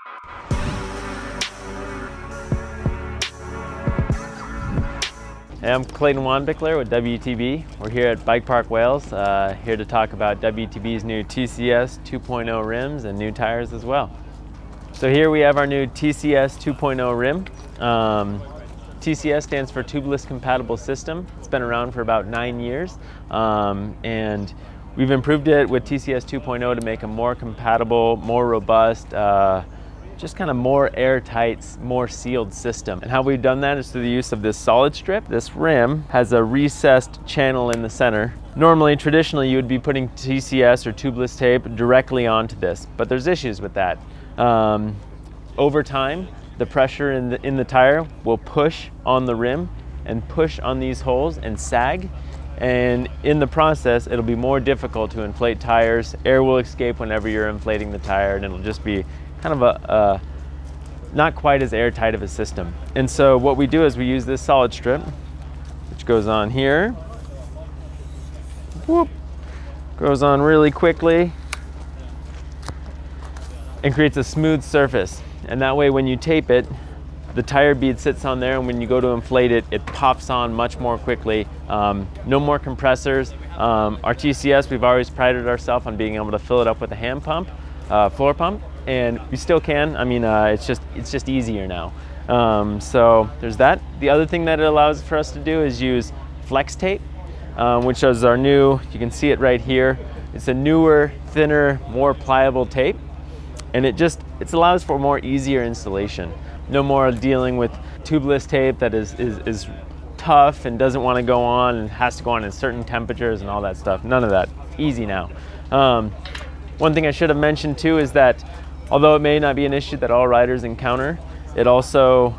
Hey, I'm Clayton Wangbichler with WTB. We're here at Bikepark Wales, here to talk about WTB's new TCS 2.0 rims and new tires as well. So here we have our new TCS 2.0 rim. TCS stands for Tubeless Compatible System. It's been around for about 9 years, and we've improved it with TCS 2.0 to make a more compatible, more robust, just kind of more airtight, more sealed system. And how we've done that is through the use of this solid strip. This rim has a recessed channel in the center. Normally, traditionally, you would be putting TCS or tubeless tape directly onto this, but there's issues with that. Over time, the pressure in the tire will push on the rim and push on these holes and sag. And in the process, it'll be more difficult to inflate tires. Air will escape whenever you're inflating the tire, and it'll just be kind of a not quite as airtight of a system. And so what we do is we use this solid strip, which goes on here. Whoop, goes on really quickly and creates a smooth surface. And that way when you tape it, the tire bead sits on there, and when you go to inflate it, it pops on much more quickly. No more compressors. Our TCS, we've always prided ourselves on being able to fill it up with a hand pump, floor pump, and we still can. I mean, it's just easier now. So there's that. The other thing that it allows for us to do is use flex tape, which is our new, you can see it right here. It's a newer, thinner, more pliable tape, and it allows for more easier installation. No more dealing with tubeless tape that is tough and doesn't want to go on and has to go on in certain temperatures and all that stuff. None of that. Easy now. One thing I should have mentioned too is that although it may not be an issue that all riders encounter, it also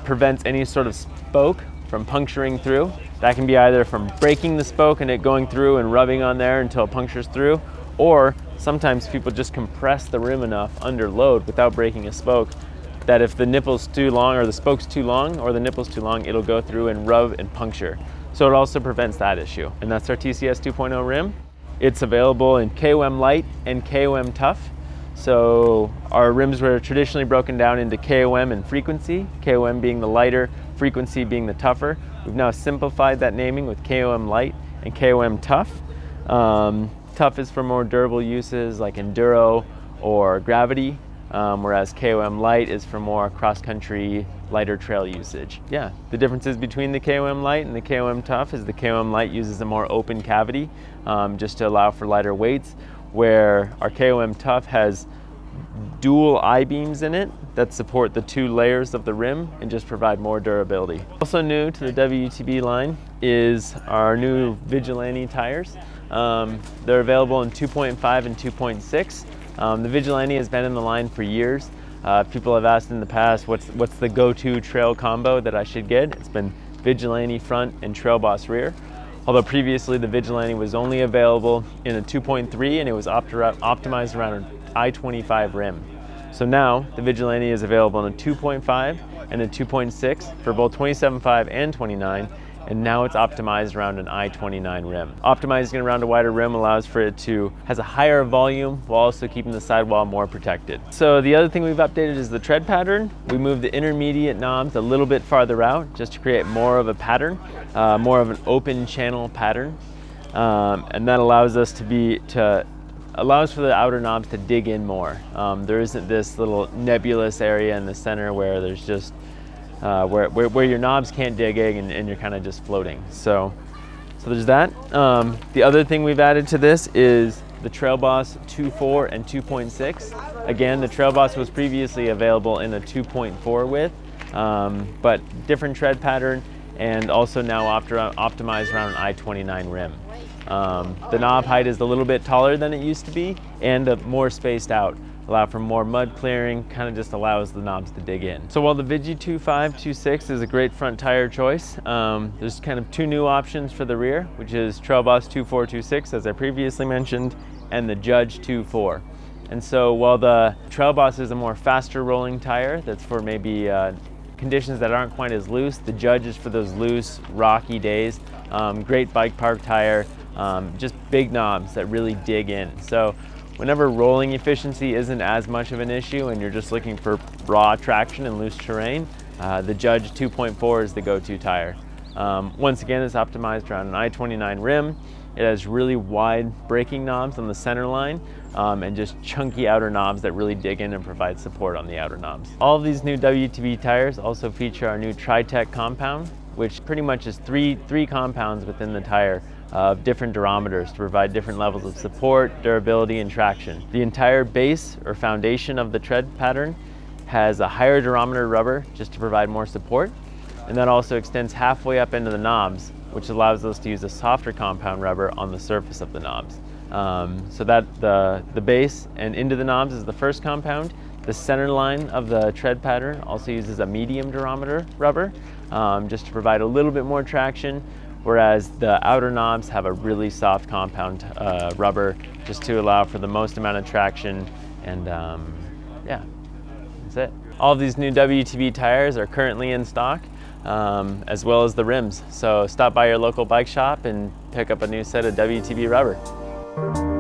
prevents any sort of spoke from puncturing through. That can be either from breaking the spoke and it going through and rubbing on there until it punctures through, or sometimes people just compress the rim enough under load without breaking a spoke that if the nipple's too long or the spoke's too long or the nipple's too long, it'll go through and rub and puncture. So it also prevents that issue. And that's our TCS 2.0 rim. It's available in KOM Light and KOM Tough. So our rims were traditionally broken down into KOM and frequency, KOM being the lighter, frequency being the tougher. We've now simplified that naming with KOM Light and KOM Tough. Tough is for more durable uses like enduro or gravity, whereas KOM Light is for more cross-country, lighter trail usage. Yeah, the differences between the KOM Light and the KOM Tough is the KOM Light uses a more open cavity just to allow for lighter weights, where our KOM Tough has dual I-beams in it that support the two layers of the rim and just provide more durability. Also new to the WTB line is our new Vigilante tires. They're available in 2.5 and 2.6. The Vigilante has been in the line for years. People have asked in the past, what's the go-to trail combo that I should get? It's been Vigilante front and Trail Boss rear. Although previously the Vigilante was only available in a 2.3 and it was optimized around an I-25 rim. So now the Vigilante is available in a 2.5 and a 2.6 for both 27.5 and 29. And now it's optimized around an I-29 rim. Optimizing around a wider rim allows for it to has a higher volume while also keeping the sidewall more protected. So the other thing we've updated is the tread pattern. We moved the intermediate knobs a little bit farther out just to create more of a pattern, more of an open channel pattern. And that allows us allows for the outer knobs to dig in more. There isn't this little nebulous area in the center where there's just where your knobs can't dig in and you're kind of just floating. So there's that. The other thing we've added to this is the Trail Boss 2.4 and 2.6. Again, the Trail Boss was previously available in a 2.4 width, but different tread pattern and also now optimized around an I-29 rim. The knob height is a little bit taller than it used to be and more spaced out. Allow for more mud clearing, kind of just allows the knobs to dig in. So while the Vigi 2.5, 2.6 is a great front tire choice, there's kind of two new options for the rear, which is Trail Boss 2.4, 2.6, as I previously mentioned, and the Judge 2.4. And so while the Trail Boss is a more faster rolling tire, that's for maybe conditions that aren't quite as loose, the Judge is for those loose, rocky days. Great bike park tire, just big knobs that really dig in. So whenever rolling efficiency isn't as much of an issue and you're just looking for raw traction and loose terrain, the Judge 2.4 is the go-to tire. Once again, it's optimized around an I-29 rim. It has really wide braking knobs on the center line and just chunky outer knobs that really dig in and provide support on the outer knobs. All of these new WTB tires also feature our new TriTec Compound, which pretty much is three compounds within the tire of different durometers to provide different levels of support, durability, and traction. The entire base or foundation of the tread pattern has a higher durometer rubber just to provide more support, and that also extends halfway up into the knobs, which allows us to use a softer compound rubber on the surface of the knobs. So that the base and into the knobs is the first compound. The center line of the tread pattern also uses a medium durometer rubber just to provide a little bit more traction, whereas the outer knobs have a really soft compound rubber just to allow for the most amount of traction. And yeah, that's it. All of these new WTB tires are currently in stock, as well as the rims. So stop by your local bike shop and pick up a new set of WTB rubber.